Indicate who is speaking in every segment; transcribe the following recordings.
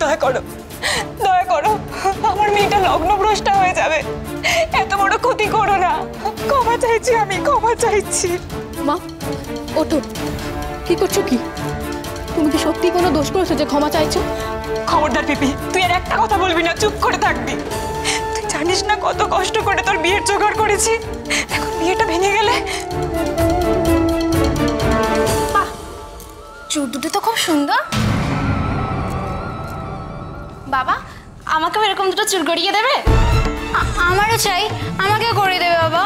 Speaker 1: দয়া করো, দয়া করো, আমার মেয়েটা লগ্নভ্রষ্টা হয়ে যাবে। এত বড় ক্ষতি করো না, ক্ষমা চাইছি, আমি ক্ষমা চাইছি।
Speaker 2: মা ওঠো, কি করছো? কি তুমি কি সত্যি কোনো দোষ করেছো যে ক্ষমা চাইছো?
Speaker 1: খবরদার পিপি, তুই আর একটা কথা বলবি না, চুপ করে থাকবি। তুই জানিস না কত কষ্ট করে তোর বিয়ের জোগাড় করেছি, এখন বিয়েটা ভেঙে গেলে।
Speaker 3: বাহ, চুল দুটো তো খুব সুন্দর। বাবা, আমাকেও এরকম দুটো চুল গড়িয়ে দেবে? আমারও চাই, আমাকেও গড়িয়ে দেবে বাবা।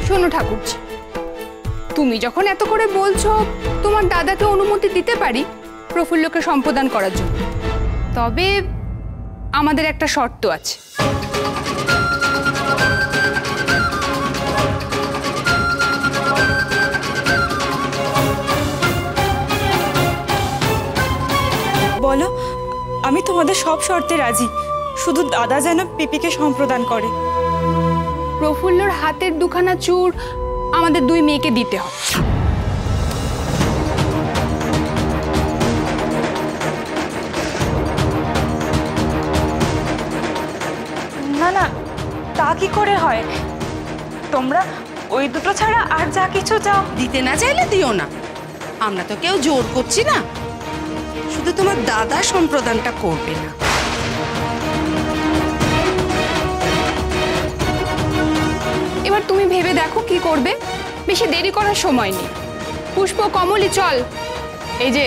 Speaker 2: শোনো ঠাকুরজি, তুমি যখন এত করে বলছো, তোমার দাদাকে অনুমতি দিতে পারি প্রফুল্লকে সম্প্রদান করার জন্য। তবে আমাদের একটা শর্ত আছে।
Speaker 1: বলো, আমি তোমাদের সব শর্তে রাজি, শুধু দাদা যেন পিপিকে সম্প্রদান করে।
Speaker 2: প্রফুল্লর হাতের দুখানা চূড় আমাদের দুই মেয়েকে দিতে হবে।
Speaker 1: না না, তা কি করে হয়? তোমরা ওই দুটো ছাড়া আর যা কিছু চাও
Speaker 4: দিতে না চাইলে দিও না, আমরা তো কেউ জোর করছি না। শুধু তোমার দাদা সম্প্রদানটা করবে না।
Speaker 2: এবার তুমি ভেবে দেখো কি করবে, বেশি দেরি করার সময় নেই। পুষ্প, কমলি, চল। এই যে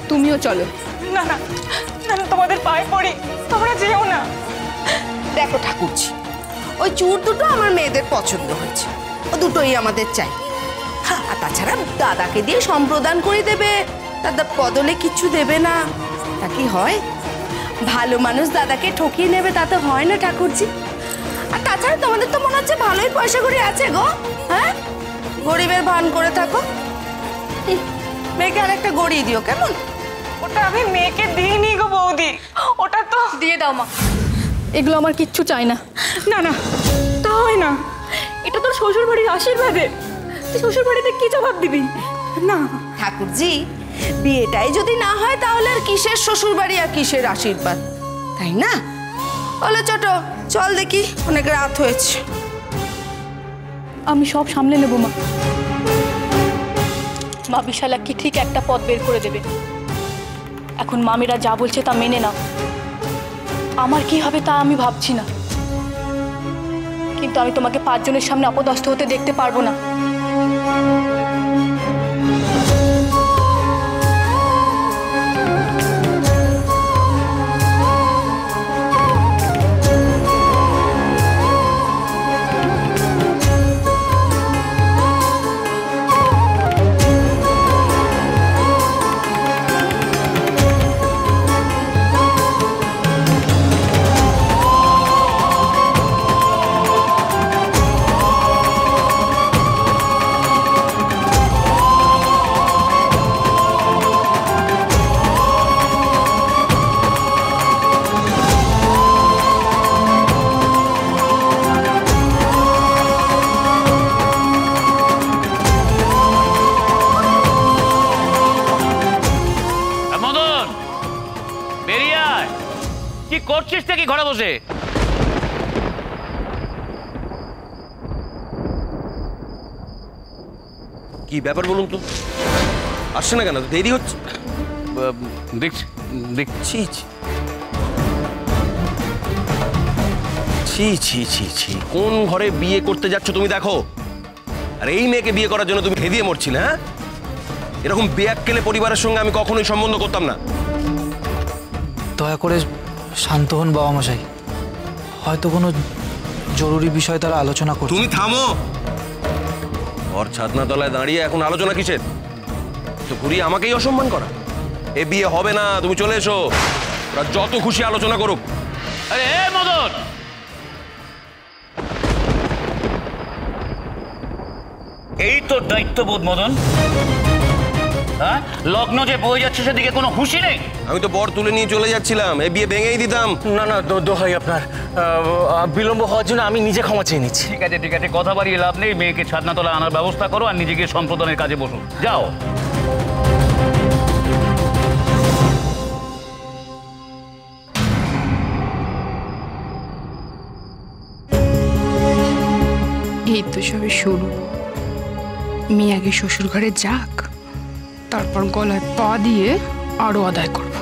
Speaker 2: তুমিও চলো।
Speaker 1: না না না, তোমাদের পায়ে পড়ি, তোমরা যেও না।
Speaker 4: দেখো ঠাকুরজি, ওই চূড় দুটো আমার মেয়েদের পছন্দ হয়েছে, ও দুটোই আমাদের চাই। হ্যাঁ, আর তাছাড়া দাদাকে দিয়ে সম্প্রদান করে দেবে, দাদা বদলে কিছু দেবে না, তা কি হয়? ভালো মানুষ দাদাকে ঠকিয়ে নেবে, তা তো হয় না ঠাকুরজি। আর তাছাড়া তোমাদের তো মনে হচ্ছে ভালোই পয়সা কড়ি আছে গো। হ্যাঁ, গরিবের ভান করে থাকো। মেয়েকে আর একটা গড়িয়ে দিও কেমন?
Speaker 1: ওটা আমি মেয়েকে দিইনি গো বৌদি, ওটা তো
Speaker 2: দিয়ে দাও মা, এগুলো আমার কিচ্ছু চাই না।
Speaker 1: না না, তা হয় না, এটা তোর শ্বশুর বাড়ির আশীর্বাদে, তুই শ্বশুর বাড়িতে কি জবাব দিবি? না
Speaker 4: ঠাকুরজি, বিয়েটাই যদি না হয় তাহলে আর কিসের শ্বশুর বাড়ি আর কিসের আশীর্বাদ, তাই না? বলো ছোট, চল দেখি, অনেক রাত হয়েছে।
Speaker 2: আমি সব সামলে নেব মা। মা বিশালাক্ষী ঠিক একটা পথ বের করে দেবে। এখন মামিরা যা বলছে তা মেনে নাও। আমার কি হবে তা আমি ভাবছি না, কিন্তু আমি তোমাকে 5 জনের সামনে অপদস্থ হতে দেখতে পারবো না।
Speaker 5: করছিস নাকি ঘরে বসে?
Speaker 6: কি ব্যাপার বলুন তো, আসছে না কেন? দেরি হচ্ছে।
Speaker 5: দেখছি দেখছি।
Speaker 6: ছি ছি ছি ছি, কোন ঘরে বিয়ে করতে যাচ্ছ তুমি দেখো। আর এই মেয়েকে বিয়ে করার জন্য তুমি খেদিয়ে মরছিলে? হ্যাঁ, এরকম বেয়াক্কেলে পরিবারের সঙ্গে আমি কখনোই সম্বন্ধ করতাম না।
Speaker 7: দয়া করে শান্ত হন বাবা মশাই, হয়তো কোনো জরুরি বিষয় তারা আলোচনা করছে।
Speaker 6: তুমি থামো। ওর ছাদনা তলায় দাঁড়িয়ে এখন আলোচনা কিসের? তো ঘুরিয়ে আমাকেই অসম্মান করা। এ বিয়ে হবে না, তুমি চলে এসো। ওরা যত খুশি আলোচনা করুক।
Speaker 5: আরে এ মদন, এই তোর দায়িত্ববোধ মদন? হ্যাঁ, লগ্ন যে বয়ে যাচ্ছে সেদিকে কোনো হুঁশি নেই।
Speaker 6: আমি তো বর তুলে নিয়ে চলে যাচ্ছিলাম, এই বিয়ে ভেঙেই দিতাম।
Speaker 8: না না, দোহাই আপনার, বিলম্ব হওয়ার জন্য আমি নিজে ক্ষমা চেয়ে নিচ্ছি।
Speaker 5: ঠিক আছে ঠিক আছে, কথা বাড়িয়ে লাভ নেই। মেয়েকে ছাদনাতলায় আনার ব্যবস্থা করো আর নিজেকে সম্প্রদানের কাজে বসো, যাও।
Speaker 2: এই তো সবে শুরু। মেয়ে আগে শ্বশুর ঘরে যাক, তারপর গলায় পা দিয়ে আরো আদায় করব।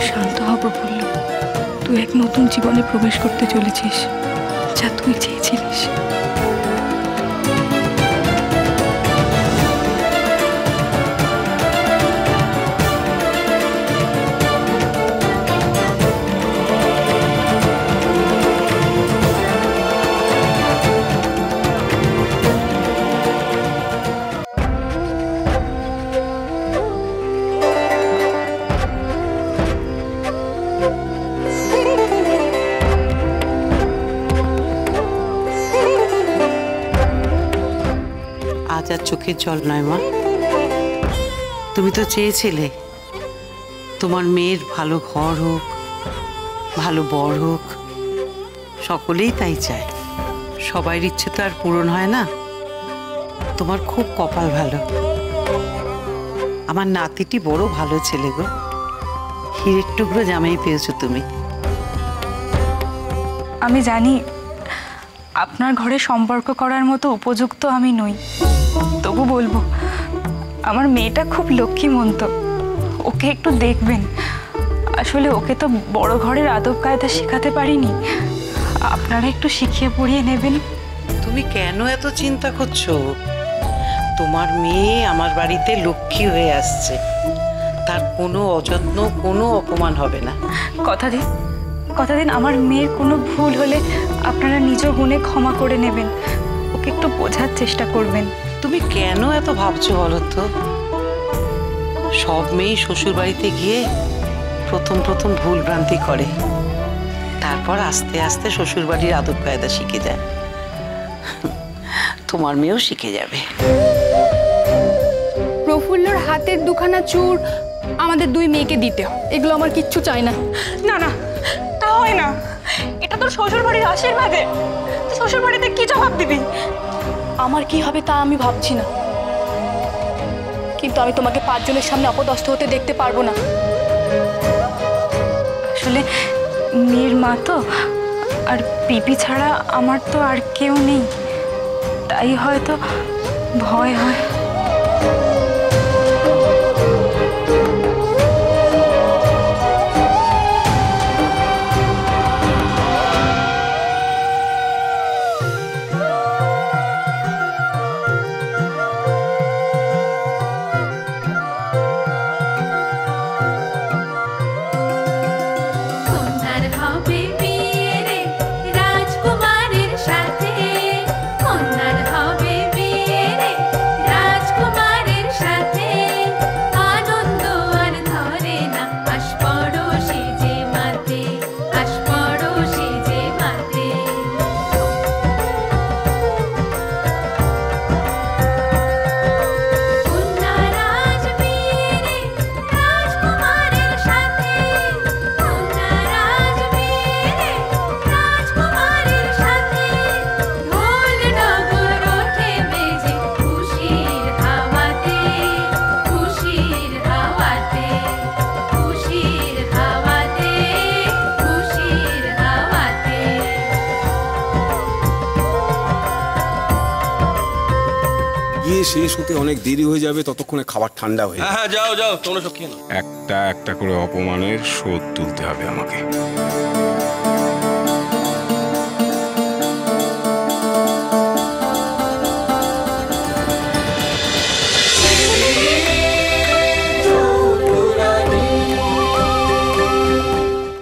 Speaker 9: শান্ত হ প্রফুল্ল, তুই এক নতুন জীবনে প্রবেশ করতে চলেছিস, যা তুই চেয়েছিলিস।
Speaker 10: আজ আর চোখের জল নয় মা, তুমি তো চেয়েছিলে তোমার মেয়ের ভালো ঘর হোক, ভালো বর হোক, সকলেই তাই চায়। সবার ইচ্ছে তো আর পূরণ হয় না। তোমার খুব কপাল ভালো, আমার নাতিটি বড় ভালো ছেলে গো, হীরের টুকরো জামাই পেয়েছো তুমি।
Speaker 1: আমি জানি আপনার ঘরে সম্পর্ক করার মতো উপযুক্ত আমি নই, তবু বলবো আমার মেয়েটা খুব লক্ষ্মীমন্ত, ওকে একটু দেখবেন। আসলে ওকে তো বড় ঘরের আদব কায়দা শেখাতে পারিনি, আপনারা একটু শিখিয়ে পড়িয়ে নেবেন।
Speaker 10: তুমি কেন এত চিন্তা করছো? তোমার মেয়ে আমার বাড়িতে লক্ষ্মী হয়ে আসছে, তার কোনো অযত্ন কোনো অপমান হবে না।
Speaker 1: কথা দিন আমার মেয়ের কোনো ভুল হলে আপনারা নিজ গুণে ক্ষমা করে নেবেন, ওকে একটু বোঝার চেষ্টা করবেন।
Speaker 10: তুমি কেন এত ভাবছো বলো তো? সব মেয়ে শ্বশুর বাড়িতে গিয়ে প্রথম ভুল ভ্রান্তি করে, তারপর আস্তে আস্তে শ্বশুর বাড়ির আদব কায়দা শিখে যায়। তোমার মেয়েও শিখে যাবে।
Speaker 2: প্রফুল্লর হাতের দুখানা চূড় আমাদের দুই মেয়েকে দিতে হয়, এগুলো আমার কিচ্ছু চাই না।
Speaker 1: না না, তা হয় না, এটা তোর শ্বশুর বাড়ির আশীর্বাদে, তুই শ্বশুর বাড়িতে কি জবাব দিবি?
Speaker 9: আমার কি হবে তা আমি ভাবছি না, কিন্তু আমি তোমাকে 5 জনের সামনে অপদস্থ হতে দেখতে পারবো না।
Speaker 1: আসলে মেয়ের মা তো, আর পিপি ছাড়া আমার তো আর কেউ নেই, তাই হয়তো ভয় হয়।
Speaker 11: শেষ হতে অনেক দেরি হয়ে যাবে, ততক্ষণে খাবার ঠান্ডা হয়ে যাবে।
Speaker 6: হ্যাঁ যাও যাও, তোমরা সব খেয়ে নাও।
Speaker 11: একটা একটা করে অপমানের শোধ তুলতে হবে আমাকে।